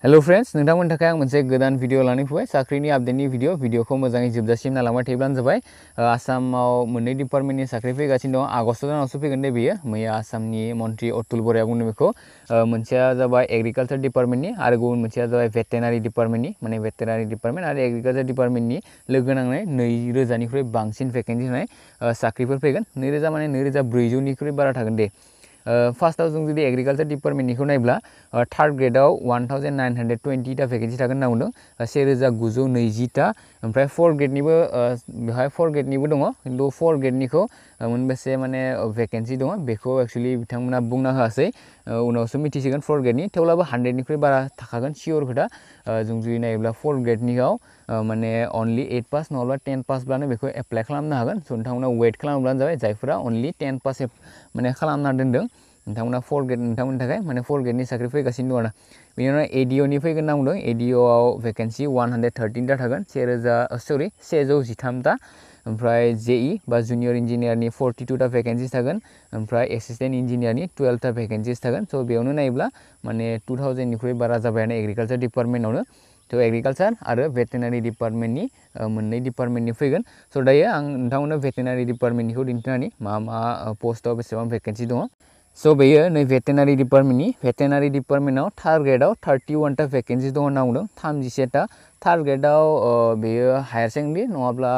Hello friends नोंथांमोननि थाखाय आं मोनसे गोदान भिडिअ लानानै फैबाय साख्रिनि आपडेटनि भिडिअखौ मोजाङै जोबजासिम नायलांबाय थायोब्लानो जाबाय। आसामाव मोननै डिपार्टमेन्टनि साख्रि फैगासिनो दं। आगस्ट दानावसो फैगोन दे बेयो। मैया आसामनि मन्त्रि अतुल बराया बुंदों बेखौ। मोनसेया जाबाय एग्रिकालचार डिपार्टमेन्टनि आरो गुबुन मोनसेया जाबाय भेटेनारि डिपार्टमेन्टनि, माने भेटेनारि डिपार्टमेन्ट आरो एग्रिकालचार डिपार्टमेन्टनि लोगो नांनाय 2000निख्रुइ बांसिन भेकेन्सि होनाय साख्रिफोर फैगोन। 2000 माने 2400निख्रुइ बारा थागोन दे। फार्स्टआव जों जुदि एग्रिकालचार डिपार्टमेन्टनिखौ नायब्ला थार्ड ग्रेडआव 1920टा भेकेन्सि थागोन होनना बुंदों। 1920टा। ओमफ्राय फोर्थ ग्रेडनिबो बेवहाय फोर्थ ग्रेडनिबो दङ, खिन्थु फोर्थ ग्रेडनिखौ मोनबेसे माने भेकेन्सि दङ बेखौ एक्चुअलि बिथांमोना बुंना होआसै। उनावसो मिथिसिगोन फोर्थ ग्रेडनि। थेवब्लाबो 100निख्रुइ बारा थाखागोन सियर खोथा। जों जुदि नायोब्ला फोर्थ ग्रेडनियाव माने अनलि 8 पास नङाब्ला 10 पासब्लानो बेखौ एप्लाइ खालामनो हागोन। स' नोंथांमोना वेट खालामब्लानो जाबाय। जायफोरा अनलि 10 पास माने खालामना दोनदों नोंथांमोना फोर्थ ग्रेड नोंथांमोननि थाखाय माने फोर्थ ग्रेडनि साख्रि फैगासिनो दं आरो। बेनि उनाव एडिअ'नि फैगोन होनना बुंदों। एडिअ'आव भेकेन्सि 113टा थागोन। 113टा। ओमफ्राय जेई बा जुनियर इन्जिनियारनि 42टा भेकेन्सिस थागोन। ओमफ्राय एसिस्टेन्ट इन्जिनियारनि 12टा भेकेन्सिस थागोन। स' बेयावनो नायोब्ला माने 2000निख्रुइ बारा जाबायानो एग्रिकालचार डिपार्टमेन्टआवनो। थ' एग्रिकालचार आरो भेटेनारि डिपार्टमेन्टनि मोननै डिपार्टमेन्टनि फैगोन। स' दायो आं नोंथांमोननो भेटेनारि डिपार्टमेन्टनिखौ दिन्थिनानै मा पस्टआव बेसेबां भेकेन्सि दङ। स' बेयो नै भेटेनारि डिपार्टमेन्टआव थार्ड ग्रेडआव 31टा भेकेन्सि दङ होनना बुंदों। 36टा। थार्ड ग्रेडआव बेयो हायार सेकेन्डारि नङाब्ला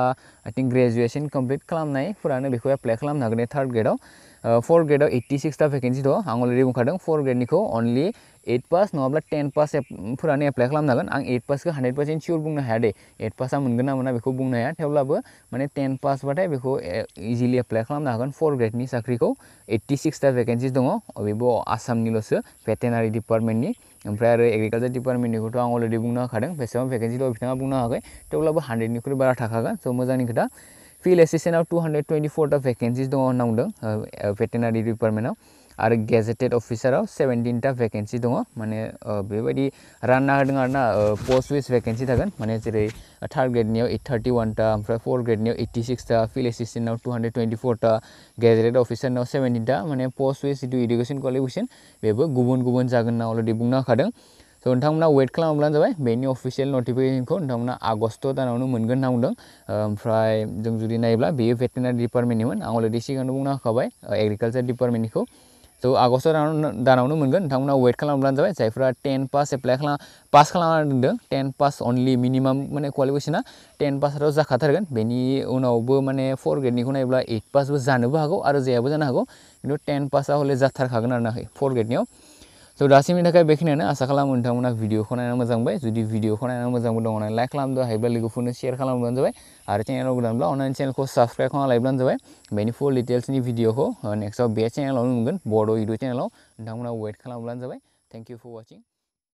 आइ थिंक ग्रेजुवेसन कमप्लिट खालामनायफोरानो बेखौ एप्लाइ खालामनो हागोन थार्ड ग्रेडआव। फोर्थ ग्रेडआव 86टा भेकेन्सि दङ। आं अलरेडि बुंखादों फोर्थ ग्रेडनिखौ अनलि 8 पास नङाब्ला 10 पासफोरानो एप्लाइ खालामनो हागोन। आं 8 पासखौ 100% सियर बुंनो हाया दे। 8 पासआ मोनगोन ना मोना बेखौ बुंनो हाया। थेवब्लाबो माने 10 पासबाथाय बेखौ इजिलि एप्लाइ खालामनो हागोन फोर्थ ग्रेडनि साख्रिखौ। 86टा भेकेन्सिस दङ। बेबो आसामनिल'सो भेटेनारि डिपार्टमेन्टनि। ओमफ्राय आरो एग्रिकालचार डिपार्टमेन्टनिखौथ' आं अलरेडि बुंनो होखादों बेसेबां भेकेन्सि दं बिथाङा बुंनो हायाखै। थेवब्लाबो 100निख्रुइ बारा थाखागोन। स' मोजांनि खोथा। फिल्ड एसिस्टेन्टआव 224टा भेकेन्सिस दङ होनना बुंदों भेटेनारि डिपार्टमेन्टआव। आरो गेजेटेड अफिसाराव 17टा भेकेन्सि दङ। माने बेबायदि रानना होदों आरो ना पस्ट वाइज भेकेन्सि थागोन। माने जेरै थार्ड ग्रेडनियाव 31टा, ओमफ्राय फोर्थ ग्रेडनियाव 86टा, फिल्ड एसिस्टेन्टआव 224टा, गेजेटेड अफिसारनाव 17टा। माने पस्ट वाइज जिथु इडुकेसन क्वालिफिकेसन बेबो गुबुन गुबुन जागोन होनना अलरेडि बुंनो होखादों। स' नोंथांमोना वेट खालामब्लानो जाबाय। बेनि अफिसियेल नटिफिकेसनखौ नोंथांमोना आगस्ट दानावनो मोनगोन होनना बुंदों। ओमफ्राय जों जुदि नायोब्ला बेयो भेटेनारि डिपार्टमेन्टनिमोन। आं अलरेडि सिगाङावनो बुंना होखाबाय एग्रिकालचार डिपार्टमेन्टनिखौ। स' आगस्ट दानावनो मोनगोन। नोंथांमोना वेट खालामब्लानो जाबाय। जायफ्रा 10 पास पास खालामना दोनदों, 10 पास अनलि मिनिमाम माने क्वालिफिकेसना 10 पासआथ' जाखाथारगोन। बेनि उनावबो माने फोर्थ ग्रेडनिखौ नायोब्ला 8 पासबो जानोबो हागौ आरो जायाबो जानो हागौ। खिन्थु 10 पासआ हले जाथारखागोन आरो ना फोर्थ ग्रेडनियाव। स' दासिमनि थाखाय बेखिनियानो। आसा खालामो नोंथांमोना भिडिअखौ नायनानै मोजां मोनबाय। जुदि भिडिअखौ नायनानै मोजांबो दङ लाइक खालामदो, हायोब्ला लोगोफोरनो शेयार खालामब्लानो जाबाय। आरो चेनेलाव गोदानब्ला अनलाइन चेनेलखौ साबस्क्राइब खालामना लायोब्लानो जाबाय। बेनि फुल डिटेल्सनि भिडिअखौ नेक्स्टआव बे चेनेलावनो मोनगोन, बड' इडु चेनेलाव। नोंथांमोना वेट खालामब्लानो जाबाय। Thank you for वाचिं।